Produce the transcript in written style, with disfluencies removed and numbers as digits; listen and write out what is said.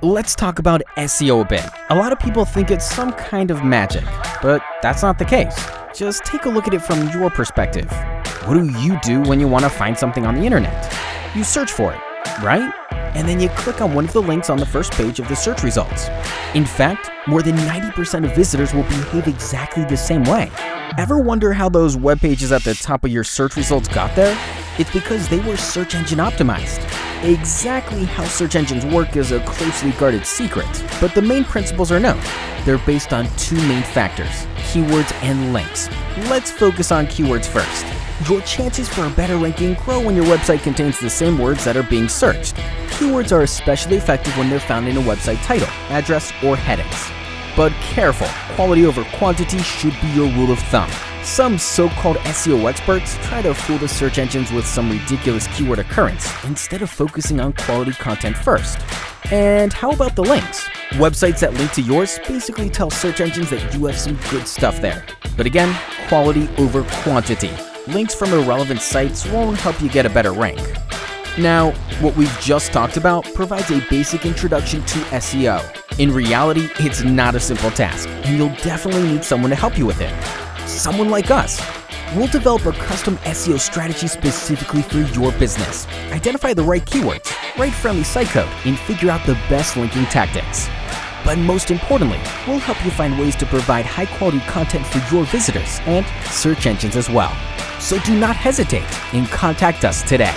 Let's talk about SEO a bit. A lot of people think it's some kind of magic, but that's not the case. Just take a look at it from your perspective. What do you do when you want to find something on the internet? You search for it, right? And then you click on one of the links on the first page of the search results. In fact, more than 90% of visitors will behave exactly the same way. Ever wonder how those web pages at the top of your search results got there? It's because they were search engine optimized. Exactly how search engines work is a closely guarded secret, but the main principles are known. They're based on two main factors: keywords and links. Let's focus on keywords first. Your chances for a better ranking grow when your website contains the same words that are being searched. Keywords are especially effective when they're found in a website title, address, or headings. But careful, quality over quantity should be your rule of thumb. Some so-called SEO experts try to fool the search engines with some ridiculous keyword occurrence instead of focusing on quality content first. And how about the links? Websites that link to yours basically tell search engines that you have some good stuff there. But again, quality over quantity. Links from irrelevant sites won't help you get a better rank. Now, what we've just talked about provides a basic introduction to SEO. In reality, it's not a simple task, and you'll definitely need someone to help you with it. Someone like us. We'll develop a custom SEO strategy specifically for your business. Identify the right keywords, write friendly site code, and figure out the best linking tactics. But most importantly, we'll help you find ways to provide high-quality content for your visitors and search engines as well. So do not hesitate and contact us today.